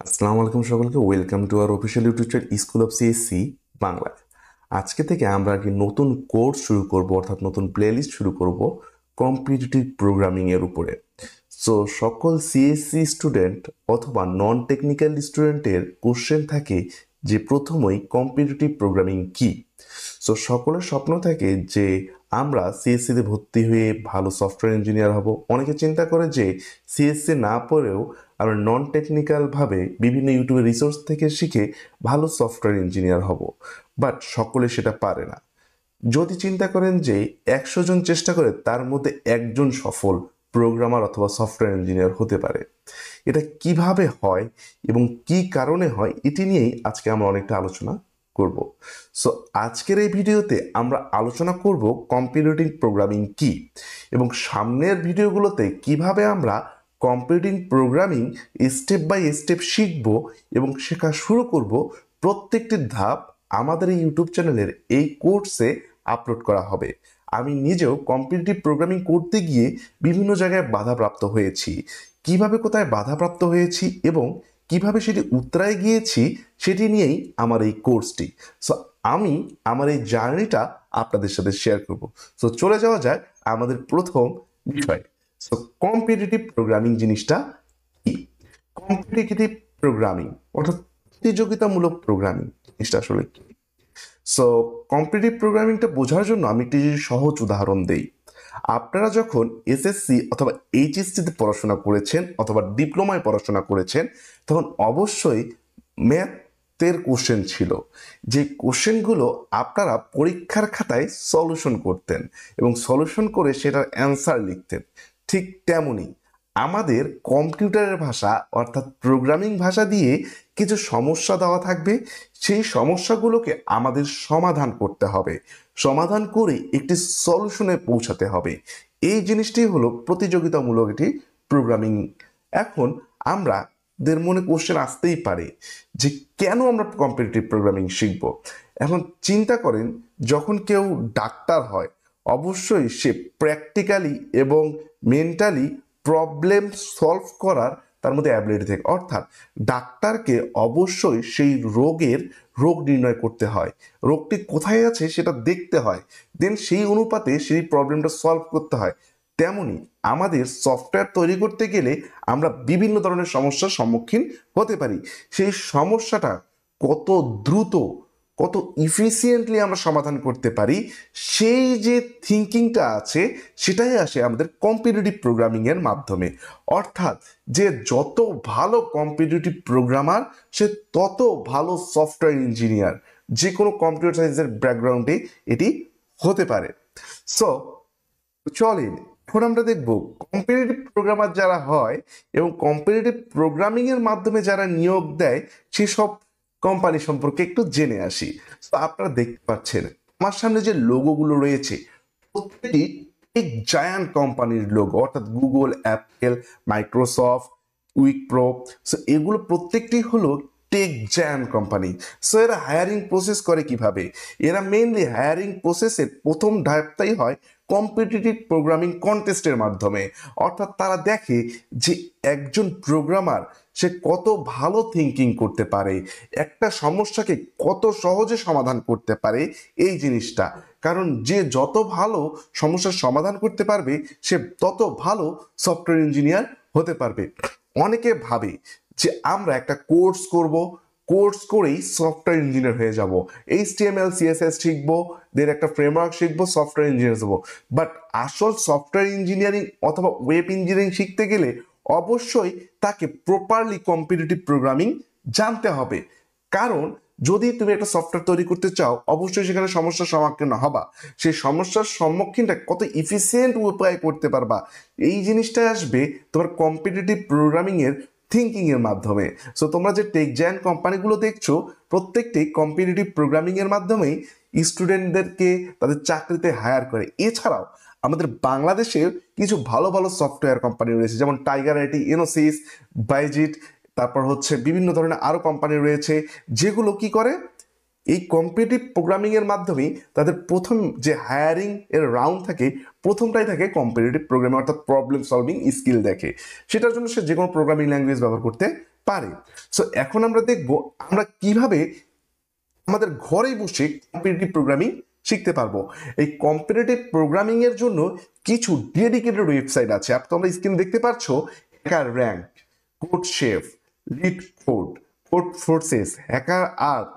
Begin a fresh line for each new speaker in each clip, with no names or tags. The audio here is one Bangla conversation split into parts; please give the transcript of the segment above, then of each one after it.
আসসালামু আলাইকুম সকলকে welcome to our official YouTube channel school of CSC Bangla. আজকে থেকে আমরা কি নতুন কোর্স শুরু করব, অর্থাৎ নতুন প্লেলিস্ট শুরু করব কম্পিটিটিভ প্রোগ্রামিং এর উপরে। সো সকল সিএসসি স্টুডেন্ট অথবা নন টেকনিক্যাল স্টুডেন্টের কোশ্চেন থাকে যে প্রথমেই কম্পিটিটিভ প্রোগ্রামিং কি। সো সকলের স্বপ্ন থাকে যে আমরা সিএসসিতে ভর্তি হয়ে ভালো সফটওয়্যার ইঞ্জিনিয়ার হব। অনেকে চিন্তা করে যে সিএসসি না পড়েও আমরা নন টেকনিক্যালভাবে বিভিন্ন ইউটিউবের রিসোর্স থেকে শিখে ভালো সফটওয়্যার ইঞ্জিনিয়ার হব, বাট সকলে সেটা পারে না। যদি চিন্তা করেন যে 100 জন চেষ্টা করে তার মধ্যে একজন সফল প্রোগ্রামার অথবা সফটওয়্যার ইঞ্জিনিয়ার হতে পারে, এটা কিভাবে হয় এবং কি কারণে হয় এটি নিয়েই আজকে আমরা অনেকটা আলোচনা করব। সো আজকের এই ভিডিওতে আমরা আলোচনা করব কম্পিটিটিভ প্রোগ্রামিং কি এবং সামনের ভিডিওগুলোতে কিভাবে আমরা competitive programming step by step শিখব এবং শেখা শুরু করব। প্রত্যেকটি ধাপ আমাদের এই ইউটিউব চ্যানেলের এই কোর্সে আপলোড করা হবে। আমি নিজেও কম্পিটিটিভ প্রোগ্রামিং করতে গিয়ে বিভিন্ন জায়গায় বাধাপ্রাপ্ত হয়েছি, কিভাবে কোথায় বাধাপ্রাপ্ত হয়েছি এবং কিভাবে সেটি উতরায় গিয়েছি সেটি নিয়েই আমার এই কোর্সটি। সো আমি আমার এই জার্নিটা আপনাদের সাথে শেয়ার করব। সো চলে যাওয়া যায় আমাদের প্রথম বিষয়। সো কম্পিটিটিভ প্রোগ্রামিং জিনিসটা কি? কম্পিটিটিভ প্রোগ্রামিং অর্থাৎ প্রতিযোগিতামূলক প্রোগ্রামিং জিনিসটা আসলে কি? সো কম্পিটিটিভ প্রোগ্রামিংটা বোঝার জন্য আমি একটি সহজ উদাহরণ দেই। আপনারা যখন এসএসসি অথবা এইচএসসিতে পড়াশোনা করেছেন অথবা ডিপ্লোমায় পড়াশোনা করেছেন, তখন অবশ্যই ম্যাথের কোশ্চেন ছিল, যে কোশ্চেনগুলো আপনারা পরীক্ষার খাতায় সলিউশন করতেন এবং সলিউশন করে সেটার অ্যান্সার লিখতেন। ঠিক তেমনই আমাদের কম্পিউটারের ভাষা অর্থাৎ প্রোগ্রামিং ভাষা দিয়ে কিছু সমস্যা দেওয়া থাকবে, সেই সমস্যাগুলোকে আমাদের সমাধান করতে হবে, সমাধান করে একটি সলিউশনে পৌঁছাতে হবে। এই জিনিসটি হলো প্রতিযোগিতামূলক একটি প্রোগ্রামিং। এখন আমাদের মনে কোশ্চেন আসতেই পারে যে কেন আমরা কম্পিটিটিভ প্রোগ্রামিং শিখব। এখন চিন্তা করেন, যখন কেউ ডাক্তার হয় অবশ্যই সে প্র্যাকটিক্যালি এবং মেন্টালি প্রবলেম সলভ করার তার মধ্যে অ্যাবিলিটি থাকে, অর্থাৎ ডাক্তারকে অবশ্যই সেই রোগ নির্ণয় করতে হয়, রোগটি কোথায় আছে সেটা দেখতে হয়, দেন সেই অনুপাতে সেই প্রবলেমটা সলভ করতে হয়। তেমনি আমাদের সফটওয়্যার তৈরি করতে গেলে আমরা বিভিন্ন ধরনের সমস্যার সম্মুখীন হতে পারি। সেই সমস্যাটা কত দ্রুত কত ইফিসিয়েন্টলি আমরা সমাধান করতে পারি, সেই যে থিঙ্কিংটা আছে সেটাই আসে আমাদের কম্পিটিটিভ প্রোগ্রামিংয়ের মাধ্যমে। অর্থাৎ যে যত ভালো কম্পিটিটিভ প্রোগ্রামার সে তত ভালো সফটওয়্যার ইঞ্জিনিয়ার, যে কোনো কম্পিউটার সায়েন্সের ব্যাকগ্রাউন্ডে এটি হতে পারে। সো চলেন এখন আমরা দেখব কম্পিটিটিভ প্রোগ্রামার যারা হয় এবং কম্পিটিটিভ প্রোগ্রামিংয়ের মাধ্যমে যারা নিয়োগ দেয় সেসব কোম্পানি সম্পর্কে একটু জেনে আসি। তো আপনারা দেখতে পাচ্ছেন আমার সামনে যে লোগোগুলো রয়েছে প্রত্যেকটি এক জায়ান্ট কোম্পানির লোগো, অর্থাৎ Google, Apple, Microsoft, Wipro. So এগুলো প্রত্যেকটি হলো টেক জায়ান্ট কোম্পানি। সো এরা হায়ারিং প্রসেস করে কিভাবে? এরা মেইনলি হায়ারিং প্রসেসের প্রথম ধাপটাই হয় কম্পিটিটিভ প্রোগ্রামিং কন্টেস্টের মাধ্যমে। অর্থাৎ তারা দেখে যে একজন প্রোগ্রামার সে কত ভালো থিঙ্কিং করতে পারে, একটা সমস্যাকে কত সহজে সমাধান করতে পারে এই জিনিসটা। কারণ যে যত ভালো সমস্যার সমাধান করতে পারবে সে তত ভালো সফটওয়্যার ইঞ্জিনিয়ার হতে পারবে। অনেকে ভাবে যে আমরা একটা কোর্স করব, কোর্স করেই সফটওয়্যার ইঞ্জিনিয়ার হয়ে যাব, HTML CSS শিখবো, দের একটা ফ্রেমওয়ার্ক শিখবো, সফটওয়্যার ইঞ্জিনিয়ার হবো। বাট আসল সফটওয়্যার ইঞ্জিনিয়ারিং অথবা ওয়েব ইঞ্জিনিয়ারিং শিখতে গেলে অবশ্যই তাকে প্রপারলি কম্পিটিটিভ প্রোগ্রামিং জানতে হবে। কারণ যদি তুমি একটা সফটওয়্যার তৈরি করতে চাও অবশ্যই সেখানে সমস্যার সম্মুখীন হবা, সেই সমস্যার সম্মুখীনটা কত ইফিসিয়েন্ট উপায়ে করতে পারবা এই জিনিসটা আসবে তোমার কম্পিটিটিভ প্রোগ্রামিংয়ের থিঙ্কিংয়ের মাধ্যমে। সো তোমরা যে টেক জায়ান্ট কোম্পানিগুলো দেখছো প্রত্যেকটি কম্পিটিটিভ প্রোগ্রামিংয়ের মাধ্যমেই স্টুডেন্টদেরকে তাদের চাকরিতে হায়ার করে। এছাড়াও আমাদের বাংলাদেশের কিছু ভালো ভালো সফটওয়্যার কোম্পানি রয়েছে, যেমন টাইগার আইটি, ইনোসিস, বাইজিট, তারপর হচ্ছে বিভিন্ন ধরনের আরও কোম্পানি রয়েছে যেগুলো কি করে এই কম্পিটিটিভ প্রোগ্রামিংয়ের মাধ্যমেই তাদের প্রথম যে হায়ারিং এর রাউন্ড থাকে প্রথমটাই থাকে কম্পিটিটিভ প্রোগ্রামিং, অর্থাৎ প্রবলেম সলভিং স্কিল দেখে। সেটার জন্য সে যে কোনো প্রোগ্রামিং ল্যাঙ্গুয়েজ ব্যবহার করতে পারে। সো এখন আমরা দেখব আমরা কিভাবে আমাদের ঘরে বসে কম্পিটিটিভ প্রোগ্রামিং শিখতে পারবো। এই কম্পিটিটিভ প্রোগ্রামিং এর জন্য কিছু ডেডিকেটেড ওয়েবসাইট আছে। তোমরা স্ক্রিন দেখতে পাচ্ছ, hacker rank, code chef, lead code, code forces, hacker art,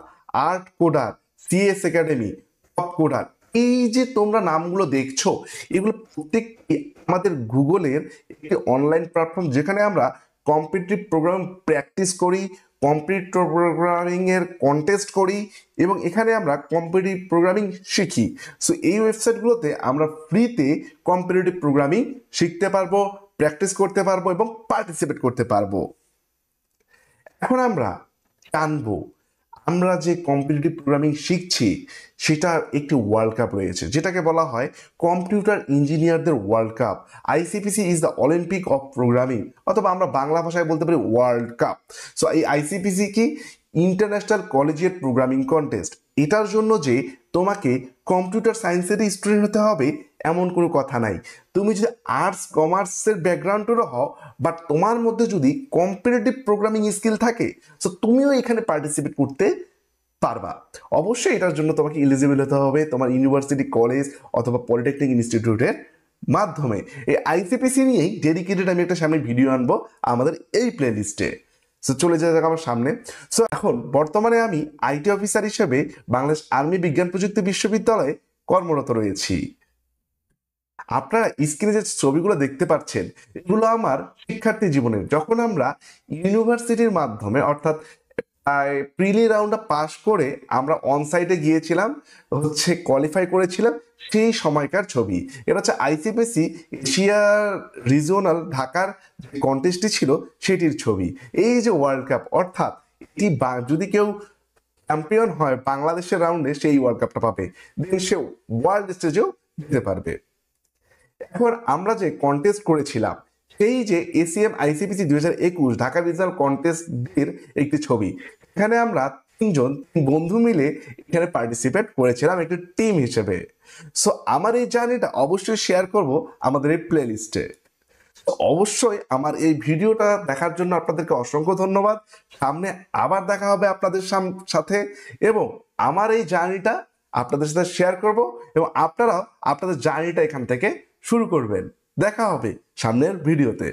art coder, CS academy, top coder. এই যে তোমরা নামগুলো দেখছো, এগুলো প্রত্যেকটি আমাদের গুগলের একটি অনলাইন প্ল্যাটফর্ম, যেখানে আমরা কম্পিটিটিভ প্রোগ্রাম প্র্যাকটিস করি, কম্পিটিটিভ প্রোগ্রামিং এর কন্টেস্ট করি এবং এখানে আমরা কম্পিটিটিভ প্রোগ্রামিং শিখি। সো এই ওয়েবসাইটগুলোতে আমরা ফ্রিতে কম্পিটিটিভ প্রোগ্রামিং শিখতে পারবো, প্র্যাকটিস করতে পারবো এবং পার্টিসিপেট করতে পারবো। এখন আমরা জানবো আমরা যে কম্পিটিটিভ প্রোগ্রামিং শিখছি সেটার একটি ওয়ার্ল্ড কাপ রয়েছে, যেটাকে বলা হয় কম্পিউটার ইঞ্জিনিয়ারদের world cup. আইসিপিসি is the Olympic of programming, অথবা আমরা বাংলা ভাষায় বলতে পারি ওয়ার্ল্ড কাপ। সো এই আইসিপিসি কি? International collegiate programming contest. এটার জন্য যে তোমাকে কম্পিউটার সায়েন্সেরই স্টুডেন্ট হতে হবে এমন কোনো কথা নাই। তুমি যদি আর্টস কমার্সের ব্যাকগ্রাউন্ডেরও হও, বাট তোমার মধ্যে যদি কম্পিটিটিভ প্রোগ্রামিং স্কিল থাকে, সো তুমিও এখানে পার্টিসিপেট করতে পারবা। অবশ্যই এটার জন্য তোমাকে এলিজিবল হতে হবে তোমার ইউনিভার্সিটি, কলেজ অথবা পলিটেকনিক ইনস্টিটিউটের মাধ্যমে। এই আইসিপিসি নিয়েই ডেডিকেটেড আমি একটা সামনে ভিডিও আনবো আমাদের এই প্লে লিস্টে। সো চলে যাওয়া যাক আমার সামনে। সো এখন বর্তমানে আমি আইটি অফিসার হিসেবে বাংলাদেশ আর্মি বিজ্ঞান প্রযুক্তি বিশ্ববিদ্যালয়ে কর্মরত রয়েছি। আপনারা স্ক্রিনে যে ছবিগুলো দেখতে পাচ্ছেন, এগুলো আমার শিক্ষার্থী জীবনের, যখন আমরা ইউনিভার্সিটির মাধ্যমে অর্থাৎ প্রিলি রাউন্ডটা পাস করে আমরা অন সাইটে গিয়েছিলাম, কোয়ালিফাই করেছিলাম, সেই সময়কার ছবি। এটা হচ্ছে আইসিপিসি এশিয়ার রিজিওনাল ঢাকার যে কন্টেস্টটি ছিল সেটির ছবি। এই যে ওয়ার্ল্ড কাপ, অর্থাৎ এটি যদি কেউ চ্যাম্পিয়ন হয় বাংলাদেশের রাউন্ডে, সেই ওয়ার্ল্ড কাপটা পাবে, দেন সে ওয়ার্ল্ড স্টেজেও যেতে পারবে। এখন আমরা যে কন্টেস্ট করেছিলাম, সেই যে এসিএম আইসিপিসি 2021 ঢাকা রিজিওনাল কন্টেস্টের একটি ছবি। এখানে আমরা তিন বন্ধু মিলে এখানে পার্টিসিপেট করেছিলাম একটি টিম হিসেবে। সো আমার এই জার্নিটা অবশ্যই শেয়ার করব আমাদের এই প্লে লিস্টে। অবশ্যই আমার এই ভিডিওটা দেখার জন্য আপনাদেরকে অসংখ্য ধন্যবাদ। সামনে আবার দেখা হবে আপনাদের সাথে, এবং আমার এই জার্নিটা আপনাদের সাথে শেয়ার করব, এবং আপনারাও আপনাদের জার্নিটা এখান থেকে শুরু করবেন। দেখা হবে সামনের ভিডিওতে।